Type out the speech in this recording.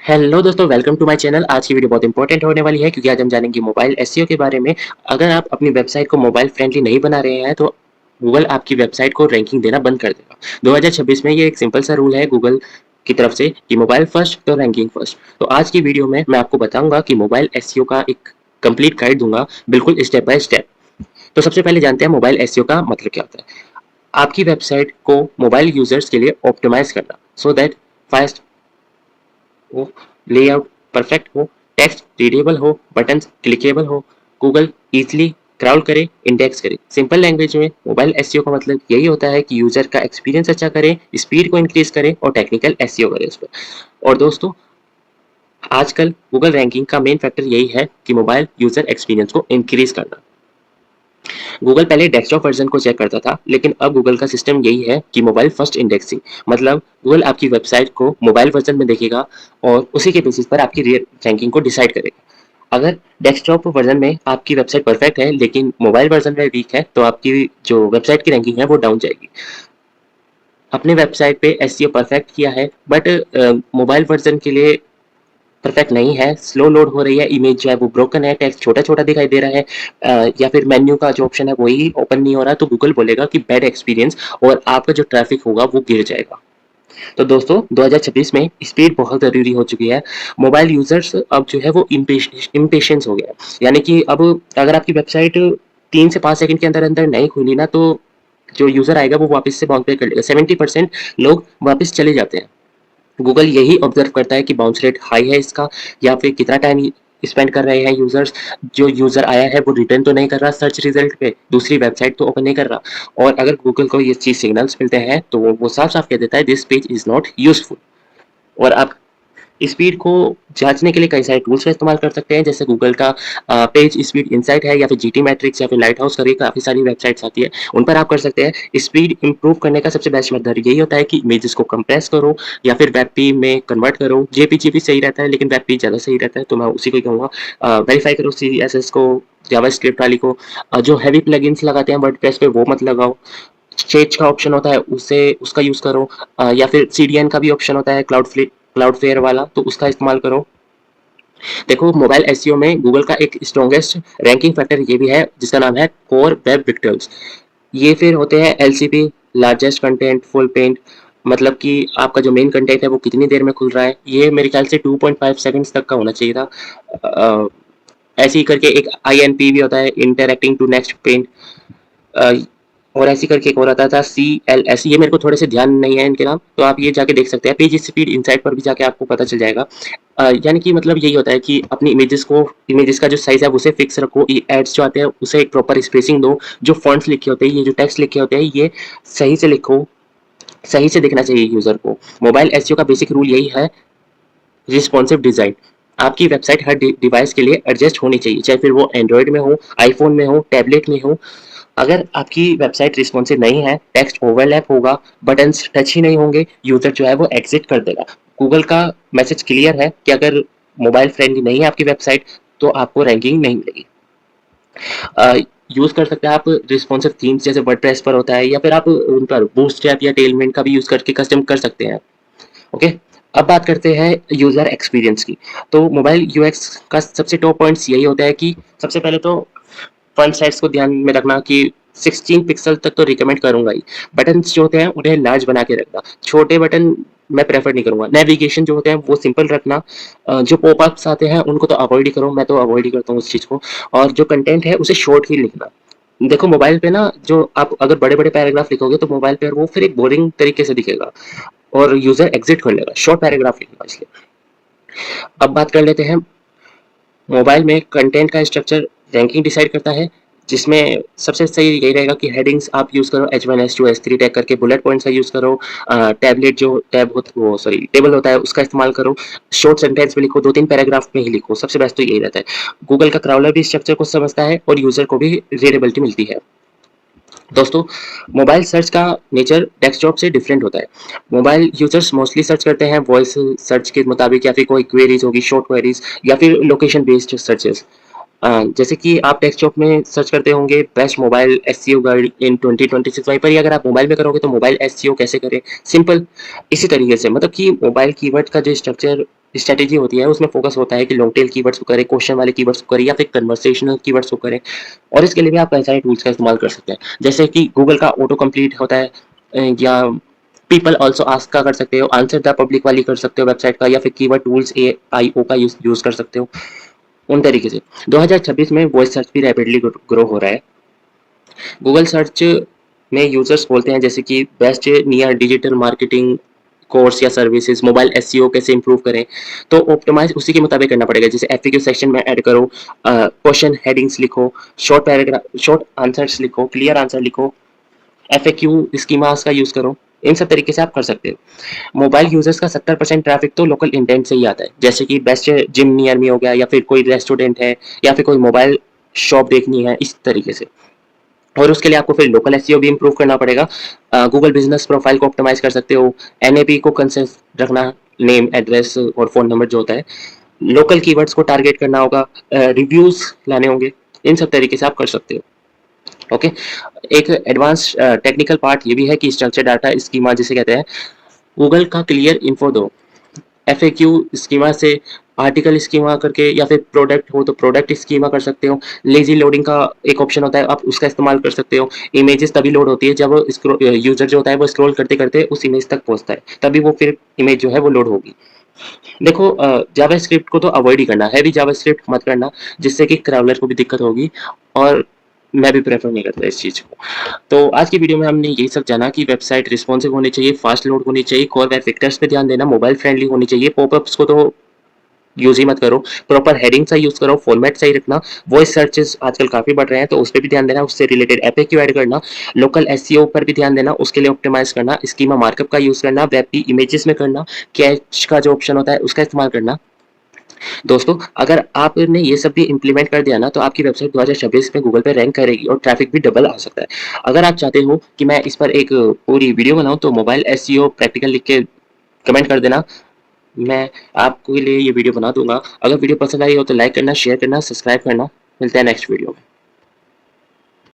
Hello दोस्तों, welcome to my channel. आज की वीडियो बहुत इंपॉर्टेंट होने वाली है क्योंकि आज हम जानेंगे मोबाइल एसईओ के बारे में। अगर आप अपनी वेबसाइट को मोबाइल फ्रेंडली नहीं बना रहे हैं तो गूगल आपकी वेबसाइट को रैंकिंग देना बंद कर देगा। 2026 में ये एक सिंपल सा रूल है गूगल की तरफ से कि मोबाइल फर्स्ट तो रैंकिंग फर्स्ट। तो आज की वीडियो में मैं आपको बताऊंगा कि मोबाइल एसईओ का एक कंप्लीट गाइड दूंगा, बिल्कुल स्टेप बाय स्टेप। तो सबसे पहले जानते हैं मोबाइल एसईओ का मतलब क्या होता है। आपकी वेबसाइट को मोबाइल यूजर्स के लिए ऑप्टिमाइज करना सो दैट फास्ट हो, लेआउट परफेक्ट हो, टेक्स्ट रीडेबल हो, बटन्स क्लिकेबल हो, गूगल इजीली क्राउल करे, इंडेक्स करे। सिंपल लैंग्वेज में मोबाइल एसईओ का मतलब यही होता है कि यूजर का एक्सपीरियंस अच्छा करे, स्पीड को इंक्रीज करे और टेक्निकल एसईओ करे उस पर। और दोस्तों, आजकल गूगल रैंकिंग का मेन फैक्टर यही है कि मोबाइल यूजर एक्सपीरियंस को इंक्रीज करना। गूगल पहले डेस्कटॉप वर्जन को चेक करता था, लेकिन अब गूगल का सिस्टम यही है कि मोबाइल फर्स्ट इंडेक्सिंग। मतलब गूगल आपकी वेबसाइट को मोबाइल वर्जन में देखेगा और उसी के बेसिस पर आपकी रैंकिंग को डिसाइड करेगा। अगर डेस्कटॉप वर्जन में आपकी वेबसाइट परफेक्ट है लेकिन मोबाइल वर्जन में वीक है तो आपकी जो वेबसाइट की रैंकिंग है वो डाउन जाएगी। अपने वेबसाइट पे एसईओ परफेक्ट किया है बट मोबाइल वर्जन के लिए परफेक्ट नहीं है, स्लो लोड हो रही है, इमेज जो है वो ब्रोकन है, टेक्स्ट छोटा छोटा दिखाई दे रहा है, या फिर मेन्यू का जो ऑप्शन है वही ओपन नहीं हो रहा, तो गूगल बोलेगा कि बैड एक्सपीरियंस और आपका जो ट्रैफिक होगा वो गिर जाएगा। तो दोस्तों, 2026 में स्पीड बहुत जरूरी हो चुकी है। मोबाइल यूजर्स अब जो है वो इम्पेशेंस हो गया है। यानी कि अब अगर आपकी वेबसाइट 3 से 5 सेकंड के अंदर अंदर नहीं खुली ना, तो जो यूजर आएगा वो वापस से बाउंस बैक कर लेगा। 70% लोग वापस चले जाते हैं। गूगल यही ऑब्जर्व करता है कि बाउंस रेट हाई है इसका, या फिर कितना टाइम स्पेंड कर रहे हैं यूजर्स। जो यूजर आया है वो रिटर्न तो नहीं कर रहा सर्च रिजल्ट पे, दूसरी वेबसाइट तो ओपन नहीं कर रहा। और अगर गूगल को ये चीज सिग्नल्स मिलते हैं तो वो साफ साफ कह देता है this page is not useful. और आप स्पीड को जांचने के लिए कई सारे टूल्स का इस्तेमाल कर सकते हैं, जैसे गूगल का पेज स्पीड इंसाइट है, या फिर जीटी मैट्रिक्स, या फिर लाइट हाउस करके काफी सारी वेबसाइट्स आती है, उन पर आप कर सकते हैं। स्पीड इंप्रूव करने का सबसे बेस्ट मेथड यही होता है कि इमेजेस को कंप्रेस करो या फिर वेब में कन्वर्ट करो। जेपीजी भी सही रहता है लेकिन वेब ज्यादा सही रहता है, तो मैं उसी को ही कहूँगा। वेरीफाई करो सीएसएस को, जावास्क्रिप्ट वाली को। जो हैवी प्लगइन्स लगाते हैं वर्डप्रेस पे वो मत लगाओ। चेंज का ऑप्शन होता है उसे उसका यूज करो, या फिर सीडीएन का भी ऑप्शन होता है क्लाउडफ्लेयर वाला, तो उसका इस्तेमाल करो। देखो, मोबाइल एसईओ में गूगल का एक स्ट्रॉन्गेस्ट रैंकिंग फैक्टर ये भी है जिसका नाम है कोर वेब विक्टर्स। ये फिर होते हैं एलसीपी, लार्जेस्ट कंटेंट फुल पेंट। मतलब कि आपका जो मेन कंटेंट है वो कितनी देर में खुल रहा है, ये मेरे ख्याल से 2.5 सेकंड्स तक का होना चाहिए था। अ, ऐसे ही करके एक आईएनपी भी होता है, इंटरैक्टिंग टू नेक्स्ट पेंट। और ऐसी करके एक और आता था CLS, ये मेरे को थोड़े से ध्यान नहीं है इनके नाम, तो आप ये जाके देख सकते हैं। पेज स्पीड इनसाइट पर भी जाके आपको पता चल जाएगा। यानी कि मतलब यही होता है कि अपनी इमेजेस का जो साइज है उसे फिक्स रखो, एड्स जो आते हैं उसे एक प्रॉपर स्पेसिंग दो, जो फॉन्ट्स लिखे होते हैं, ये जो टेक्स्ट लिखे होते हैं, ये सही से लिखो, सही से दिखना चाहिए यूजर को। मोबाइल एसईओ का बेसिक रूल यही है, रिस्पॉन्सिव डिजाइन। आपकी वेबसाइट हर डिवाइस के लिए एडजस्ट होनी चाहिए, चाहे फिर वो एंड्रॉयड में हो, आईफोन में हो, टैबलेट में हो। अगर आपकी वेबसाइट रिस्पॉन्सिव नहीं है, टेक्स्ट ओवरलैप होगा, बटन्स टच ही नहीं होंगे, यूजर जो है वो एग्जिट कर देगा। गूगल का मैसेज क्लियर है कि अगर मोबाइल फ्रेंडली नहीं है आपकी वेबसाइट तो आपको रैंकिंग नहीं मिलेगी। यूज कर सकते हैं आप रिस्पॉन्सिव थीम्स, जैसे वर्डप्रेस पर होता है, या फिर आप उन पर बूटस्ट्रैप या टेलमेंट का भी यूज करके कस्टम कर सकते हैं। ओके, अब बात करते हैं यूजर एक्सपीरियंस की। तो मोबाइल यूएक्स का सबसे टॉप पॉइंट्स यही होता है कि सबसे पहले तो फॉन्ट साइज को ध्यान में रखना कि 16 पिक्सल तक तो रिकमेंड करूंगा ही। बटन्स जो होते हैं उन्हें लार्ज बना के रखना, छोटे बटन मैं प्रेफर नहीं करूंगा। नेविगेशन जो होते हैं वो सिंपल रखना। जो पॉपअप्स आते हैं उनको तो अवॉइड ही करो, मैं तो अवॉइड ही करता हूँ उस चीज को। और जो कंटेंट है उसे शॉर्ट ही लिखना। देखो, मोबाइल पे ना जो आप अगर बड़े बड़े पैराग्राफ लिखोगे तो मोबाइल पे वो फिर एक बोरिंग तरीके से दिखेगा और यूजर एग्जिट कर लेगा। शॉर्ट पैराग्राफ लिखना इसलिए। अब बात कर लेते हैं, मोबाइल में कंटेंट का स्ट्रक्चर रैंकिंग डिसाइड करता है, जिसमें सबसे सही यही रहेगा कि हेडिंग्स आप यूज करो H1 H2 H3 टैग करके, बुलेट पॉइंट्स का यूज करो। टैबलेट जो टैब होता वो सॉरी टेबल होता है उसका इस्तेमाल करो। शॉर्ट सेंटेंस में लिखो, 2-3 पैराग्राफ में ही लिखो, सबसे बेस्ट तो यही रहता है। गूगल का क्राउलर भी स्ट्रक्चर को समझता है और यूजर को भी रीडेबिलिटी मिलती है। दोस्तों, मोबाइल सर्च का नेचर डेस्कटॉप से डिफरेंट होता है। मोबाइल यूजर्स मोस्टली सर्च करते हैं वॉइस सर्च के मुताबिक, या फिर कोई क्वेरीज होगी, शॉर्ट क्वेरीज, या फिर लोकेशन बेस्ड सर्चेस। जैसे कि आप डेस्कटॉप में सर्च करते होंगे बेस्ट मोबाइल एसईओ गाइड इन 2026, वहीं पर ही अगर आप मोबाइल में करोगे तो मोबाइल एसईओ कैसे करें, सिंपल इसी तरीके से, मतलब कि मोबाइल कीवर्ड का जो स्ट्रेटेजी होती है उसमें फोकस होता है कि लॉन्ग टेल कीवर्ड्स को करें, क्वेश्चन वाले कीवर्ड्स को करें या फिर कन्वर्सेशनल कीवर्ड्स को करें। और इसके लिए भी आप कई सारे टूल्स का इस्तेमाल कर सकते हैं, जैसे कि गूगल का ऑटो कंप्लीट होता है, या पीपल ऑल्सो आस्क का कर सकते हो, आंसर द पब्लिक वाली कर सकते हो वेबसाइट का, या फिर कीवर्ड टूल्स AIO का यूज कर सकते हो उन तरीके से। 2026 में वॉइस सर्च भी रैपिडली ग्रो हो रहा है। गूगल सर्च में यूजर्स बोलते हैं जैसे कि best near digital marketing course या सर्विसेज, मोबाइल एसईओ कैसे इंप्रूव करें, तो ऑप्टिमाइज उसी के मुताबिक करना पड़ेगा। जैसे एफएक्यू सेक्शन में ऐड करो, क्वेश्चन हेडिंग्स लिखो, शॉर्ट पैराग्राफ, शॉर्ट आंसर्स लिखो, क्लियर आंसर लिखो, एफएक्यू स्कीमास का यूज करो। इन सब तरीके से आप कर सकते हो। मोबाइल यूजर्स का 70% ट्रैफिक तो लोकल इंटेंट से ही आता है, जैसे कि बेस्ट जिम नियर मी हो गया, या फिर कोई रेस्टोरेंट है, या फिर कोई मोबाइल शॉप देखनी है, इस तरीके से। और उसके लिए आपको फिर लोकल एसईओ भी इंप्रूव करना पड़ेगा। गूगल बिजनेस प्रोफाइल को ऑप्टिमाइज कर सकते हो, एनएपी को कंसिस्ट रखना, नेम एड्रेस और फोन नंबर जो होता है, लोकल कीवर्ड्स को टारगेट करना होगा, रिव्यूज लाने होंगे, इन सब तरीके से आप कर सकते हो। ओके, एक एडवांस टेक्निकल पार्ट ये भी है कि स्ट्रक्चर डाटा स्कीमा जिसे कहते हैं, गूगल का क्लियर इन्फो दो, एफएक्यू स्कीमा से आर्टिकल स्कीमा करके, या फिर प्रोडक्ट हो तो प्रोडक्ट स्कीमा कर सकते हो। लेजी लोडिंग का एक ऑप्शन होता है, आप उसका इस्तेमाल कर सकते हो। इमेजेस तभी लोड होती है जब यूजर जो होता है वो स्क्रॉल करते करते उस इमेज तक पहुंचता है, तभी वो फिर इमेज जो है वो लोड होगी। देखो, जावास्क्रिप्ट को तो अवॉइड ही करना है, भी जावास्क्रिप्ट मत करना, जिससे कि क्राउलर को भी दिक्कत होगी, और मैं भी प्रेफर नहीं करता इस चीज़ को। तो आज की वीडियो में हमने यही सब जाना कि वेबसाइट रिस्पॉन्सिव होनी चाहिए, फास्ट लोड होनी चाहिए, कोर वेब फैक्टर्स पे ध्यान देना, मोबाइल फ्रेंडली होनी चाहिए, पॉपअप्स को तो यूज ही मत करो, प्रॉपर हेडिंग सा यूज करो, फॉर्मेट सही रखना, वॉइस सर्चेस आजकल काफी बढ़ रहे हैं तो उस पर भी ध्यान देना, उससे रिलेटेड एफएक्यू ऐड करना, लोकल एसईओ पर भी ध्यान देना, उसके लिए ऑप्टिमाइज करना, स्कीमा मार्कअप का यूज करना, वेब की इमेजेस में करना, कैच का जो ऑप्शन होता है उसका इस्तेमाल करना। दोस्तों, अगर आपने ये सब भी इंप्लीमेंट कर दिया ना तो आपकी वेबसाइट 2026 में गूगल पे रैंक करेगी और ट्रैफिक भी डबल आ सकता है। अगर आप चाहते हो कि मैं इस पर एक पूरी वीडियो बनाऊं तो मोबाइल एसईओ प्रैक्टिकल लिख के कमेंट कर देना, मैं आपके लिए ये वीडियो बना दूंगा। अगर वीडियो पसंद आई हो तो लाइक करना, शेयर करना, सब्सक्राइब करना। मिलते हैं नेक्स्ट वीडियो में।